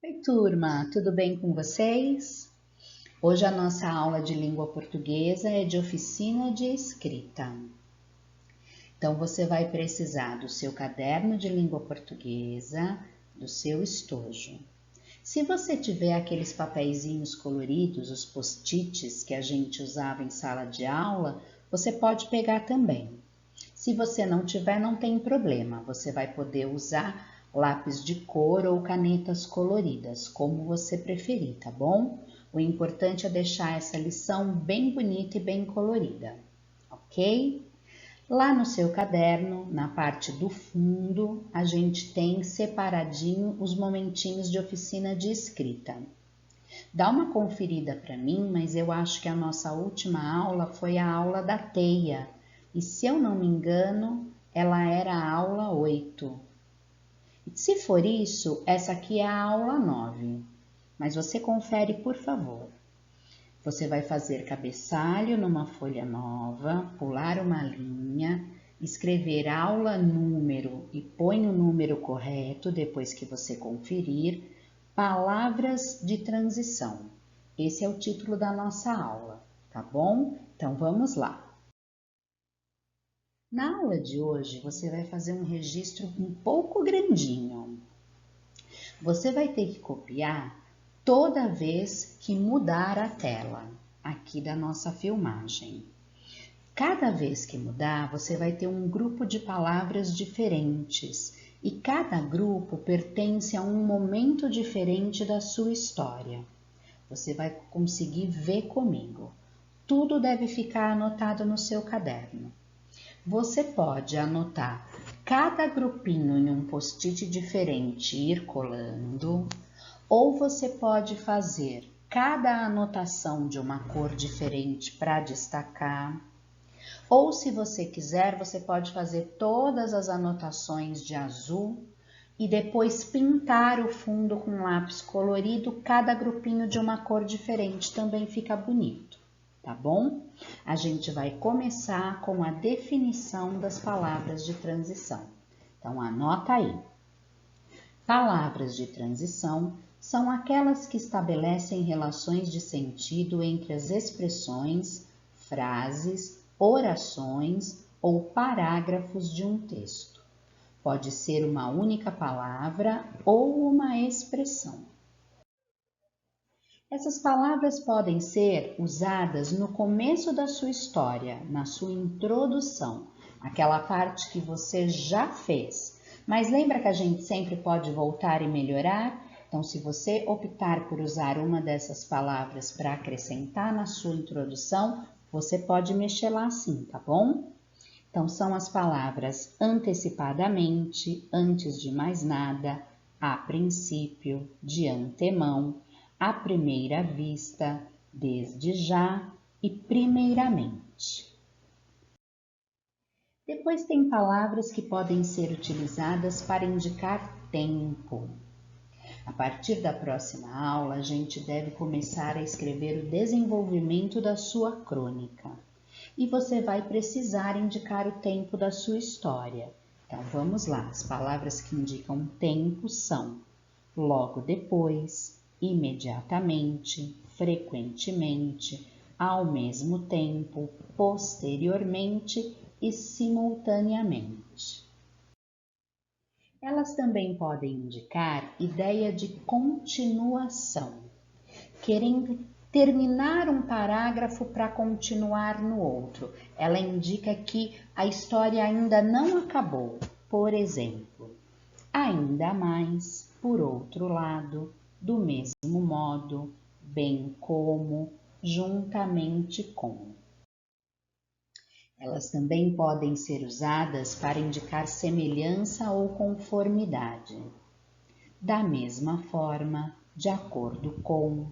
Oi, turma, tudo bem com vocês? Hoje a nossa aula de língua portuguesa é de oficina de escrita. Então, você vai precisar do seu caderno de língua portuguesa, do seu estojo. Se você tiver aqueles papeizinhos coloridos, os post-its que a gente usava em sala de aula, você pode pegar também. Se você não tiver, não tem problema, você vai poder usar lápis de cor ou canetas coloridas, como você preferir, tá bom? O importante é deixar essa lição bem bonita e bem colorida, ok? Lá no seu caderno, na parte do fundo, a gente tem separadinho os momentinhos de oficina de escrita. Dá uma conferida para mim, mas eu acho que a nossa última aula foi a aula da teia. E se eu não me engano, ela era a aula 8. Se for isso, essa aqui é a aula 9. Mas você confere, por favor. Você vai fazer cabeçalho numa folha nova, pular uma linha, escrever aula número e põe o número correto depois que você conferir. Palavras de transição. Esse é o título da nossa aula, tá bom? Então vamos lá. Na aula de hoje, você vai fazer um registro um pouco grandinho. Você vai ter que copiar toda vez que mudar a tela aqui da nossa filmagem. Cada vez que mudar, você vai ter um grupo de palavras diferentes e cada grupo pertence a um momento diferente da sua história. Você vai conseguir ver comigo. Tudo deve ficar anotado no seu caderno. Você pode anotar cada grupinho em um post-it diferente e ir colando, ou você pode fazer cada anotação de uma cor diferente para destacar, ou se você quiser, você pode fazer todas as anotações de azul e depois pintar o fundo com lápis colorido, cada grupinho de uma cor diferente, também fica bonito, tá bom? A gente vai começar com a definição das palavras de transição. Então, anota aí. Palavras de transição são aquelas que estabelecem relações de sentido entre as expressões, frases, orações ou parágrafos de um texto. Pode ser uma única palavra ou uma expressão. Essas palavras podem ser usadas no começo da sua história, na sua introdução, aquela parte que você já fez. Mas lembra que a gente sempre pode voltar e melhorar? Então, se você optar por usar uma dessas palavras para acrescentar na sua introdução, você pode mexer lá sim, tá bom? Então, são as palavras antecipadamente, antes de mais nada, a princípio, de antemão, à primeira vista, desde já e primeiramente. Depois tem palavras que podem ser utilizadas para indicar tempo. A partir da próxima aula, a gente deve começar a escrever o desenvolvimento da sua crônica. E você vai precisar indicar o tempo da sua história. Então vamos lá, as palavras que indicam tempo são logo depois, imediatamente, frequentemente, ao mesmo tempo, posteriormente e simultaneamente. Elas também podem indicar ideia de continuação, querendo terminar um parágrafo para continuar no outro. Ela indica que a história ainda não acabou. Por exemplo, ainda mais, por outro lado, do mesmo modo, bem como, juntamente com. Elas também podem ser usadas para indicar semelhança ou conformidade. Da mesma forma, de acordo com,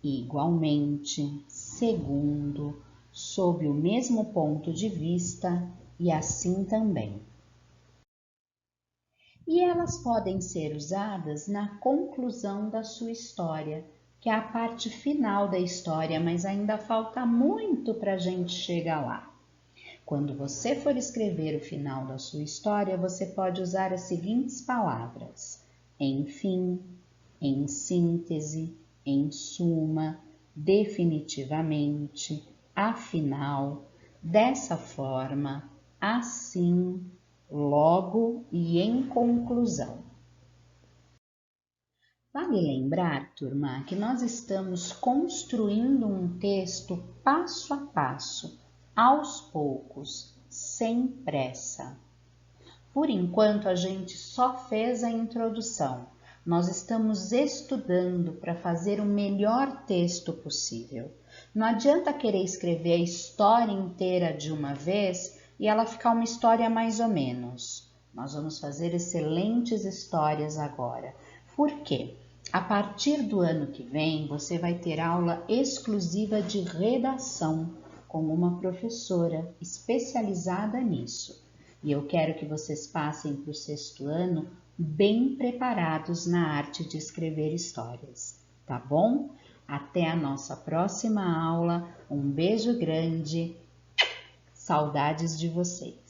igualmente, segundo, sob o mesmo ponto de vista e assim também. E elas podem ser usadas na conclusão da sua história, que é a parte final da história, mas ainda falta muito para a gente chegar lá. Quando você for escrever o final da sua história, você pode usar as seguintes palavras: enfim, em síntese, em suma, definitivamente, afinal, dessa forma, assim, logo e em conclusão. Vale lembrar, turma, que nós estamos construindo um texto passo a passo, aos poucos, sem pressa. Por enquanto, a gente só fez a introdução. Nós estamos estudando para fazer o melhor texto possível. Não adianta querer escrever a história inteira de uma vez e ela ficar uma história mais ou menos. Nós vamos fazer excelentes histórias agora. Por quê? A partir do ano que vem, você vai ter aula exclusiva de redação com uma professora especializada nisso. E eu quero que vocês passem para o 6º ano bem preparados na arte de escrever histórias, tá bom? Até a nossa próxima aula. Um beijo grande. Saudades de vocês.